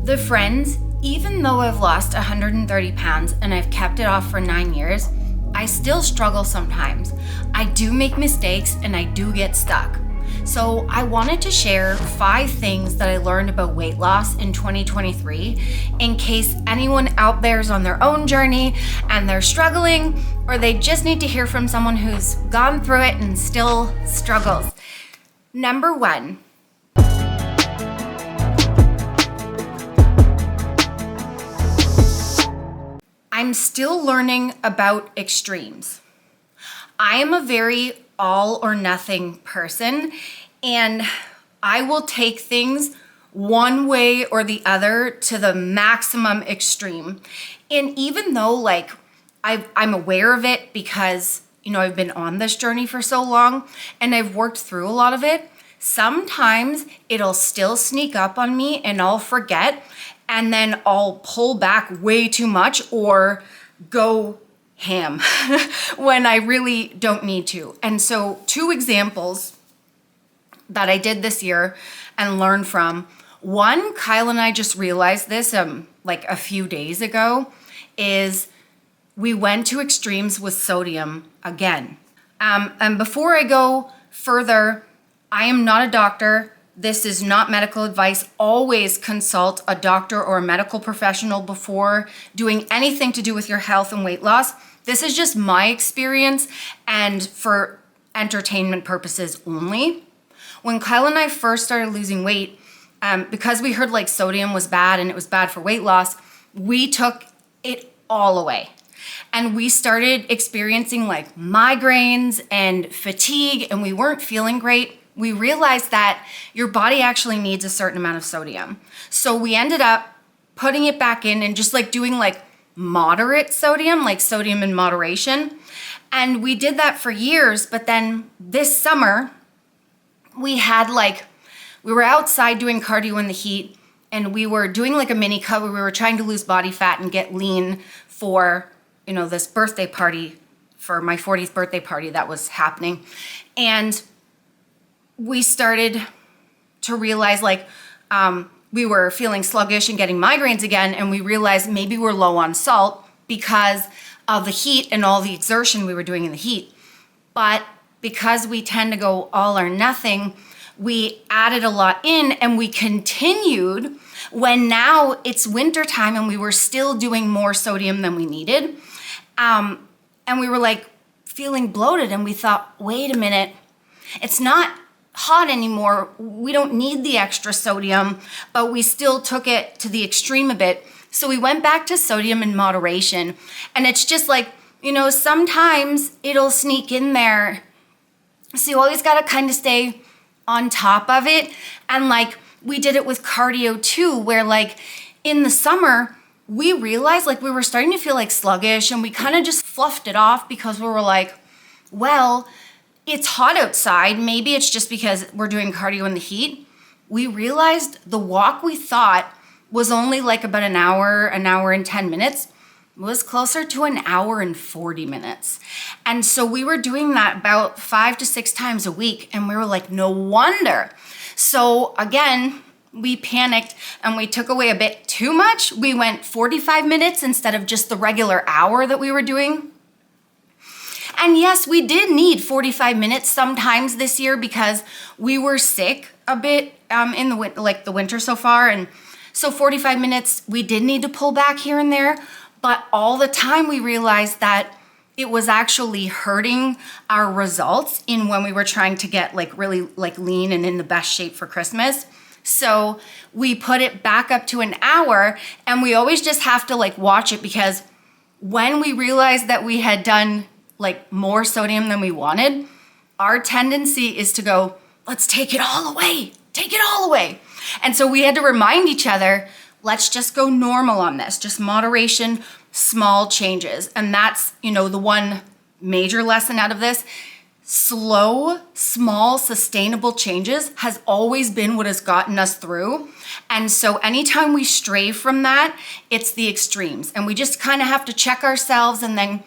The friends, even though I've lost 130 pounds and I've kept it off for 9 years, I still struggle sometimes. I do make mistakes and I do get stuck. So I wanted to share 5 things that I learned about weight loss in 2023 in case anyone out there is on their own journey and they're struggling, or they just need to hear from someone who's gone through it and still struggles. Number 1. I'm still learning about extremes. I am a very all or nothing person, and I will take things one way or the other to the maximum extreme. And even though I'm aware of it because, I've been on this journey for so long and I've worked through a lot of it, sometimes it'll still sneak up on me and I'll forget, and then I'll pull back way too much or go ham when I really don't need to. And so 2 examples that I did this year and learned from. One, Kyle and I just realized this a few days ago, is we went to extremes with sodium again. And before I go further, I am not a doctor. This is not medical advice. Always consult a doctor or a medical professional before doing anything to do with your health and weight loss. This is just my experience and for entertainment purposes only. When Kyle and I first started losing weight, because we heard sodium was bad and it was bad for weight loss, we took it all away. And we started experiencing migraines and fatigue, and we weren't feeling great. We realized that your body actually needs a certain amount of sodium. So we ended up putting it back in and just doing moderate sodium, sodium in moderation. And we did that for years, but then this summer we had we were outside doing cardio in the heat, and we were doing a mini cut where we were trying to lose body fat and get lean for, this birthday party, for my 40th birthday party that was happening. And we started to realize we were feeling sluggish and getting migraines again, and we realized maybe we're low on salt because of the heat and all the exertion we were doing in the heat. But because we tend to go all or nothing, we added a lot in, and we continued when now it's winter time and we were still doing more sodium than we needed. And we were feeling bloated, and we thought, wait a minute, it's not hot anymore. We don't need the extra sodium, but we still took it to the extreme a bit. So we went back to sodium in moderation. And it's just sometimes it'll sneak in there. So you always got to kind of stay on top of it. And we did it with cardio too, where in the summer, we realized we were starting to feel sluggish, and we kind of just fluffed it off because we were well, it's hot outside. Maybe it's just because we're doing cardio in the heat. We realized the walk we thought was only about an hour and 10 minutes was closer to an hour and 40 minutes. And so we were doing that about 5 to 6 times a week. And we were no wonder. So again, we panicked and we took away a bit too much. We went 45 minutes instead of just the regular hour that we were doing. And yes, we did need 45 minutes sometimes this year because we were sick a bit in the winter so far. And so 45 minutes, we did need to pull back here and there. But all the time we realized that it was actually hurting our results in when we were trying to get really lean and in the best shape for Christmas. So we put it back up to an hour, and we always just have to watch it, because when we realized that we had done more sodium than we wanted, our tendency is to go, let's take it all away. And so we had to remind each other, let's just go normal on this, just moderation, small changes. And that's, the one major lesson out of this. Slow, small, sustainable changes has always been what has gotten us through. And so anytime we stray from that, it's the extremes. And we just kind of have to check ourselves and then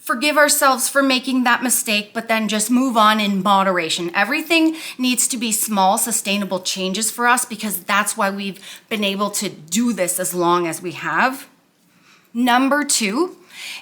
forgive ourselves for making that mistake, but then just move on in moderation. Everything needs to be small, sustainable changes for us because that's why we've been able to do this as long as we have. Number 2,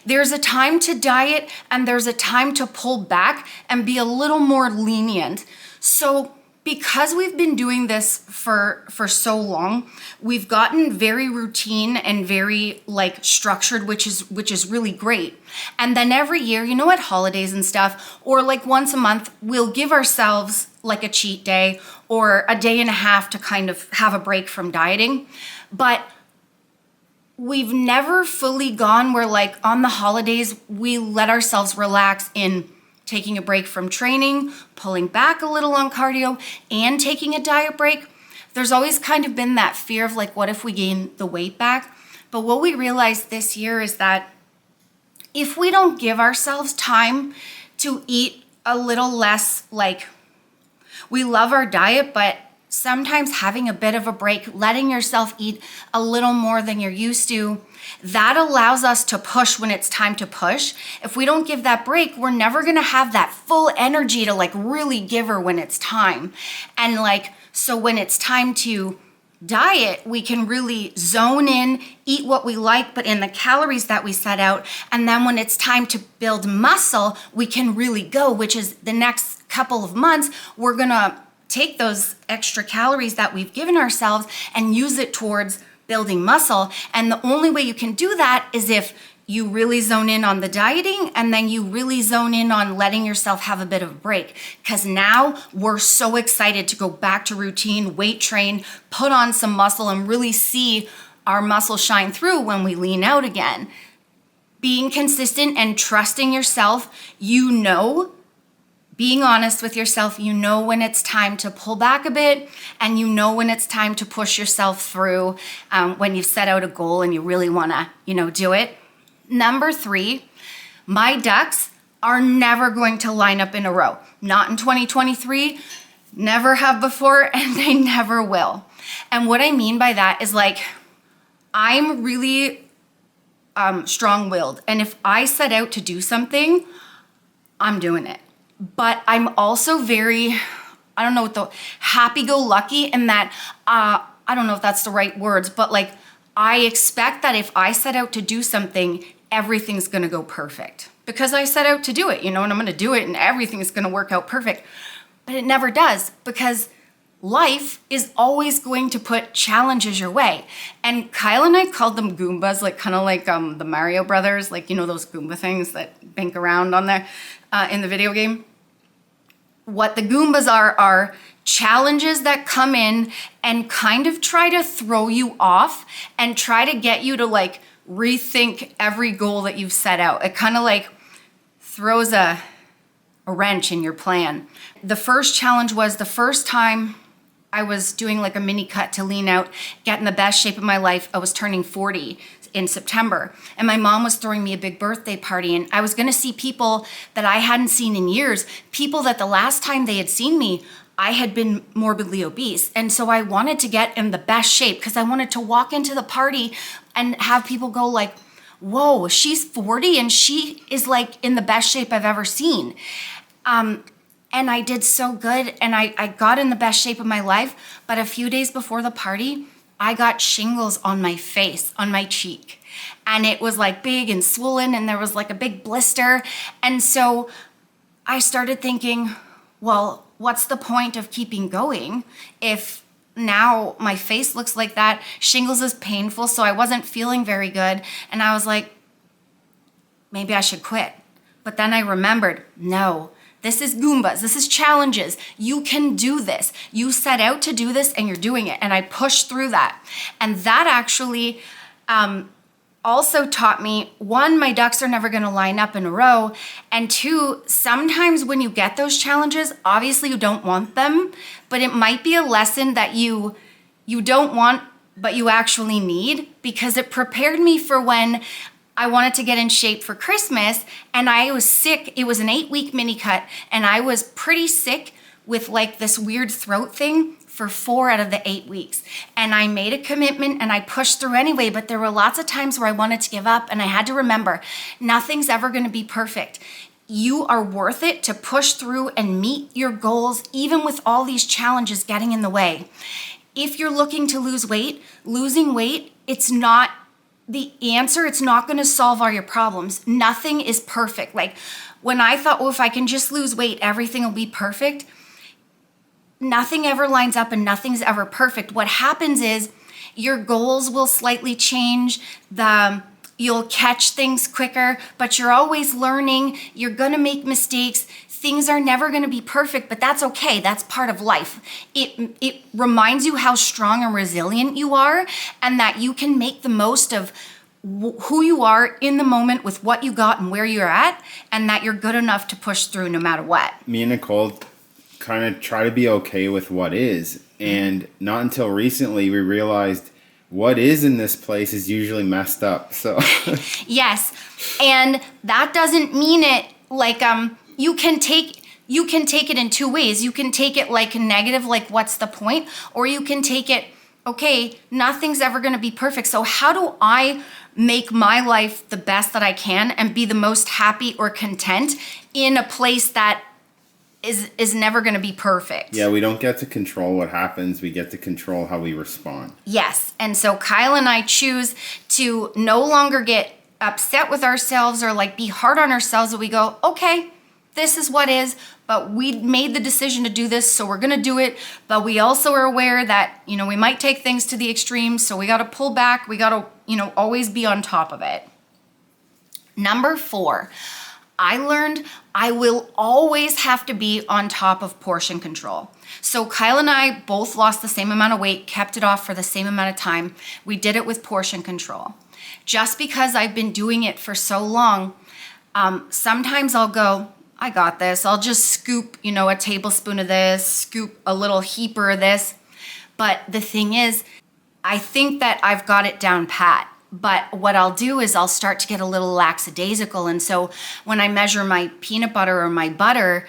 there's a time to diet and there's a time to pull back and be a little more lenient. So because we've been doing this for so long, we've gotten very routine and very like structured, which is really great. And then every year, at holidays and stuff, or like once a month, we'll give ourselves like a cheat day or a day and a half to kind of have a break from dieting. But we've never fully gone where like on the holidays, we let ourselves relax in taking a break from training, pulling back a little on cardio, and taking a diet break. There's always kind of been that fear of like, what if we gain the weight back? But what we realized this year is that if we don't give ourselves time to eat a little less, like we love our diet, but sometimes having a bit of a break, letting yourself eat a little more than you're used to, that allows us to push when it's time to push. If we don't give that break, we're never gonna have that full energy to like really give her when it's time. And like, so when it's time to diet, we can really zone in, eat what we like, but in the calories that we set out. And then when it's time to build muscle, we can really go, which is the next couple of months, we're gonna take those extra calories that we've given ourselves and use it towards building muscle. And the only way you can do that is if you really zone in on the dieting and then you really zone in on letting yourself have a bit of a break. Because now we're so excited to go back to routine, weight train, put on some muscle and really see our muscle shine through when we lean out again. Being consistent and trusting yourself, being honest with yourself, when it's time to pull back a bit and when it's time to push yourself through when you've set out a goal and you really wanna, do it. Number 3, my ducks are never going to line up in a row. Not in 2023, never have before, and they never will. And what I mean by that is like, I'm really strong-willed. And if I set out to do something, I'm doing it. But I'm also very, happy-go-lucky in that, I don't know if that's the right words, but like, I expect that if I set out to do something, everything's gonna go perfect. Because I set out to do it, and I'm gonna do it and everything's gonna work out perfect. But it never does because life is always going to put challenges your way. And Kyle and I called them Goombas, like kind of like the Mario Brothers, like, those Goomba things that bank around on there in the video game. What the Goombas are challenges that come in and kind of try to throw you off and try to get you to like rethink every goal that you've set out. It kind of like throws a wrench in your plan. The first challenge was the first time I was doing like a mini cut to lean out, get in the best shape of my life. I was turning 40 in September and my mom was throwing me a big birthday party and I was gonna see people that I hadn't seen in years, people that the last time they had seen me, I had been morbidly obese. And so I wanted to get in the best shape because I wanted to walk into the party and have people go like, whoa, she's 40 and she is like in the best shape I've ever seen. And I did so good and I got in the best shape of my life. But a few days before the party, I got shingles on my face, on my cheek. And it was like big and swollen and there was like a big blister. And so I started thinking, well, what's the point of keeping going if now my face looks like that? Shingles is painful, so I wasn't feeling very good. And I was like, maybe I should quit. But then I remembered, no, this is Goombas, this is challenges. You can do this. You set out to do this and you're doing it. And I pushed through that. And that actually also taught me, 1, my ducks are never gonna line up in a row. And 2, sometimes when you get those challenges, obviously you don't want them, but it might be a lesson that you don't want, but you actually need, because it prepared me for when I wanted to get in shape for Christmas and I was sick. It was an 8-week mini cut and I was pretty sick with like this weird throat thing for 4 out of the 8 weeks. And I made a commitment and I pushed through anyway, but there were lots of times where I wanted to give up, and I had to remember, nothing's ever gonna be perfect. You are worth it to push through and meet your goals, even with all these challenges getting in the way. If you're looking to lose weight, losing weight, it's not the answer. It's not going to solve all your problems. Nothing is perfect. Like when I thought, if I can just lose weight, everything will be perfect. Nothing ever lines up and nothing's ever perfect. What happens is your goals will slightly change. You'll catch things quicker, but you're always learning. You're going to make mistakes. Things are never going to be perfect, but that's okay. That's part of life. It reminds you how strong and resilient you are, and that you can make the most of who you are in the moment with what you got and where you're at, and that you're good enough to push through no matter what. Me and Nicole kind of try to be okay with what is, and not until recently we realized what is in this place is usually messed up. So yes, and that doesn't mean it like you can take it in two ways. You can take it like negative, like what's the point? Or you can take it, okay, nothing's ever going to be perfect. So how do I make my life the best that I can and be the most happy or content in a place that is never going to be perfect? Yeah, we don't get to control what happens. We get to control how we respond. Yes. And so Kyle and I choose to no longer get upset with ourselves or like be hard on ourselves. But we go, okay, this is what is, but we made the decision to do this, so we're going to do it. But we also are aware that, we might take things to the extremes, so we got to pull back. We got to, always be on top of it. Number 4, I learned I will always have to be on top of portion control. So Kyle and I both lost the same amount of weight, kept it off for the same amount of time. We did it with portion control. Just because I've been doing it for so long, sometimes I'll go, I got this. I'll just scoop, a tablespoon of this, scoop a little heaper of this. But the thing is, I think that I've got it down pat. But what I'll do is I'll start to get a little lackadaisical. And so when I measure my peanut butter or my butter,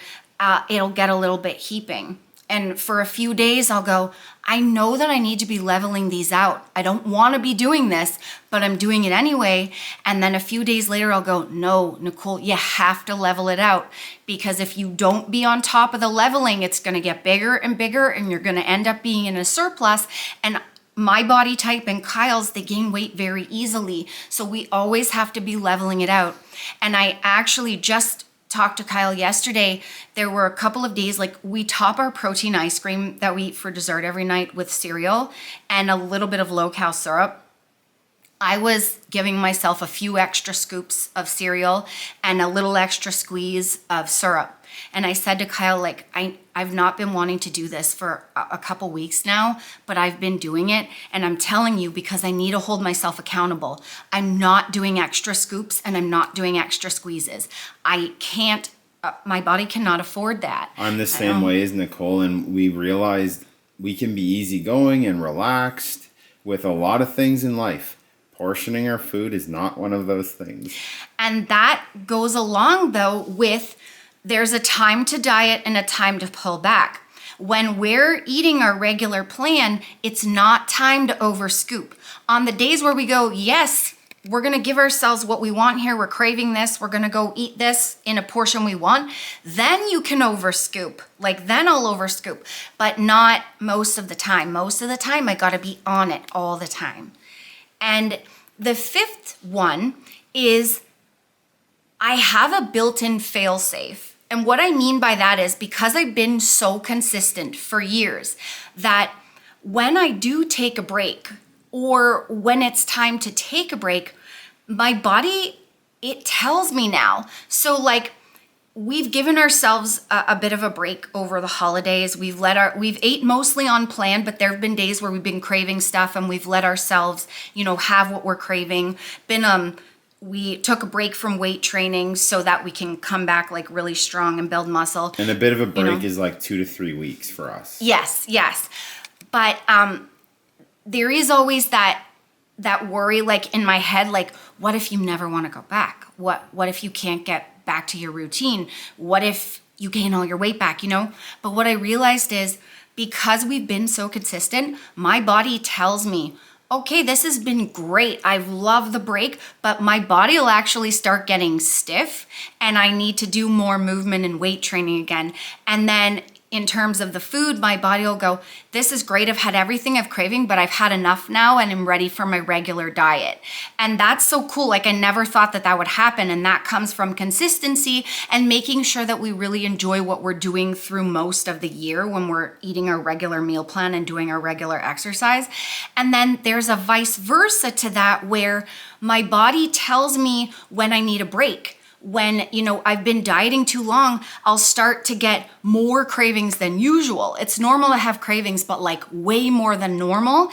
it'll get a little bit heaping. And for a few days, I'll go, I know that I need to be leveling these out. I don't want to be doing this, but I'm doing it anyway. And then a few days later, I'll go, no, Nicole, you have to level it out. Because if you don't be on top of the leveling, it's going to get bigger and bigger, and you're going to end up being in a surplus. And my body type and Kyle's, they gain weight very easily. So we always have to be leveling it out. And I actually just talked to Kyle yesterday. There were a couple of days, like we top our protein ice cream that we eat for dessert every night with cereal and a little bit of low-cal syrup. I was giving myself a few extra scoops of cereal and a little extra squeeze of syrup. And I said to Kyle, like, I've not been wanting to do this for a couple weeks now, but I've been doing it. And I'm telling you, because I need to hold myself accountable, I'm not doing extra scoops and I'm not doing extra squeezes. I can't, my body cannot afford that. I'm the same way as Nicole, and we realized we can be easygoing and relaxed with a lot of things in life. Portioning our food is not one of those things. And that goes along, though, with there's a time to diet and a time to pull back. When we're eating our regular plan, it's not time to overscoop. On the days where we go, yes, we're going to give ourselves what we want here. We're craving this. We're going to go eat this in a portion we want. Then you can overscoop. Like then I'll overscoop, but not most of the time. Most of the time, I got to be on it all the time. And the 5th one is I have a built-in fail-safe. And what I mean by that is because I've been so consistent for years that when I do take a break or when it's time to take a break, my body, it tells me now. So like we've given ourselves a bit of a break over the holidays. We've ate mostly on plan, but there have been days where we've been craving stuff and we've let ourselves, have what we're craving. We took a break from weight training so that we can come back like really strong and build muscle. And a bit of a break is like 2 to 3 weeks for us. Yes. But there is always that worry like in my head, like, what if you never want to go back? What if you can't get back to your routine? What if you gain all your weight back, But what I realized is because we've been so consistent, my body tells me, okay, this has been great. I've loved the break, but my body will actually start getting stiff and I need to do more movement and weight training again. And then in terms of the food, my body will go, this is great. I've had everything I've craving, but I've had enough now and I'm ready for my regular diet. And that's so cool. Like I never thought that that would happen. And that comes from consistency and making sure that we really enjoy what we're doing through most of the year when we're eating our regular meal plan and doing our regular exercise. And then there's a vice versa to that where my body tells me when I need a break. When, I've been dieting too long, I'll start to get more cravings than usual. It's normal to have cravings, but like way more than normal.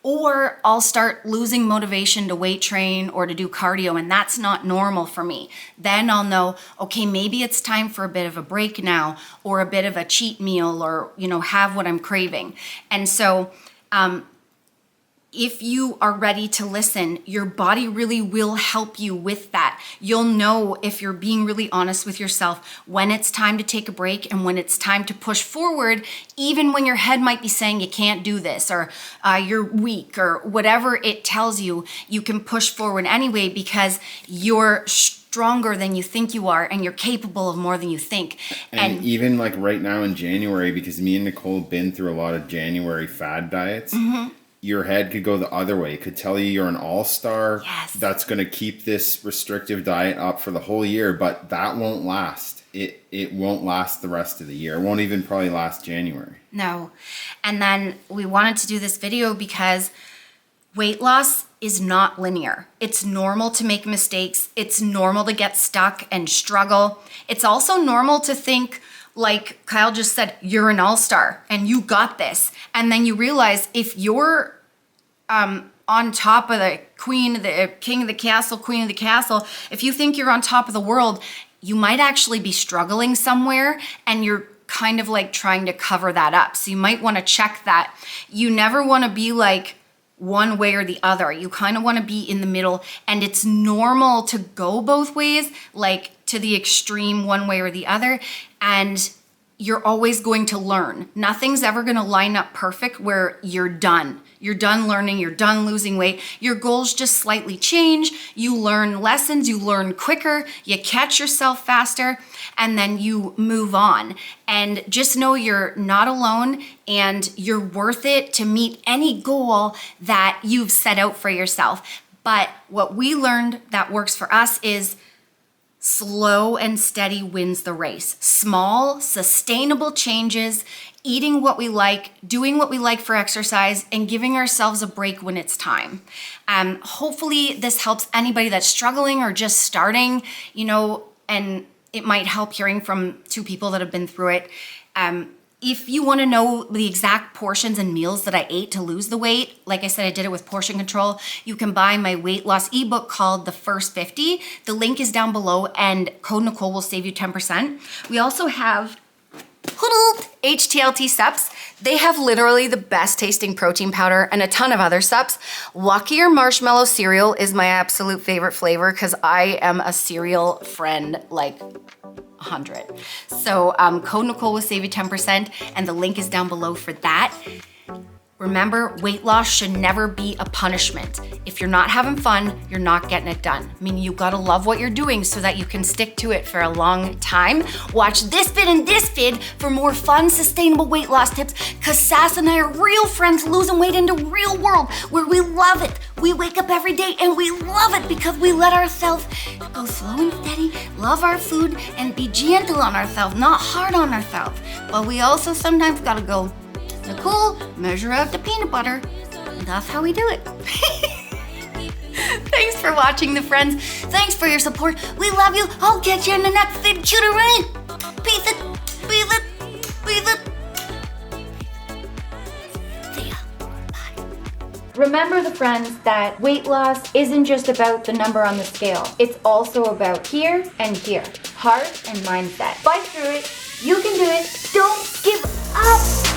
Or I'll start losing motivation to weight train or to do cardio, and that's not normal for me. Then I'll know, okay, maybe it's time for a bit of a break now, or a bit of a cheat meal, or, have what I'm craving. And so, if you are ready to listen, your body really will help you with that. You'll know if you're being really honest with yourself when it's time to take a break and when it's time to push forward, even when your head might be saying you can't do this or you're weak or whatever it tells you, you can push forward anyway because you're stronger than you think you are and you're capable of more than you think. And even like right now in January, because me and Nicole have been through a lot of January fad diets, your head could go the other way. It could tell you you're an all-star. Yes. That's going to keep this restrictive diet up for the whole year, but that won't last. It won't last the rest of the year. It won't even probably last January. No. And then we wanted to do this video because weight loss is not linear. It's normal to make mistakes. It's normal to get stuck and struggle. It's also normal to think, like Kyle just said, you're an all-star and you got this. And then you realize if you're on top of the king of the castle, queen of the castle, if you think you're on top of the world, you might actually be struggling somewhere and you're kind of like trying to cover that up. So you might want to check that. You never want to be like one way or the other. You kind of want to be in the middle, and it's normal to go both ways, like to the extreme one way or the other. And you're always going to learn. Nothing's ever going to line up perfect where you're done. You're done learning, you're done losing weight. Your goals just slightly change. You learn lessons, you learn quicker, you catch yourself faster, and then you move on. And just know you're not alone and you're worth it to meet any goal that you've set out for yourself. But what we learned that works for us is slow and steady wins the race. Small, sustainable changes, eating what we like, doing what we like for exercise, and giving ourselves a break when it's time. Hopefully this helps anybody that's struggling or just starting, and it might help hearing from two people that have been through it. If you want to know the exact portions and meals that I ate to lose the weight, like I said, I did it with portion control. You can buy my weight loss ebook called The First 50. The link is down below, and code Nicole will save you 10%. We also have HTLT Sups. They have literally the best tasting protein powder and a ton of other sups. Lucky or Marshmallow cereal is my absolute favorite flavor because I am a cereal friend, like 100. So code Nicole will save you 10%, and the link is down below for that. Remember, weight loss should never be a punishment. If you're not having fun, you're not getting it done. I mean, you gotta love what you're doing so that you can stick to it for a long time. Watch this vid and this vid for more fun, sustainable weight loss tips, because Sass and I are real friends losing weight in the real world where we love it. We wake up every day and we love it because we let ourselves go slow and steady, love our food, and be gentle on ourselves, not hard on ourselves. But we also sometimes gotta go, Nicole, measure out the peanut butter. And that's how we do it. Thanks for watching, the friends. Thanks for your support. We love you. I'll catch you in the next vid. Peace it. Peace it. Peace it. See ya. Bye. Remember, the friends, that weight loss isn't just about the number on the scale. It's also about here and here. Heart and mindset. Fight through it. You can do it. Don't give up.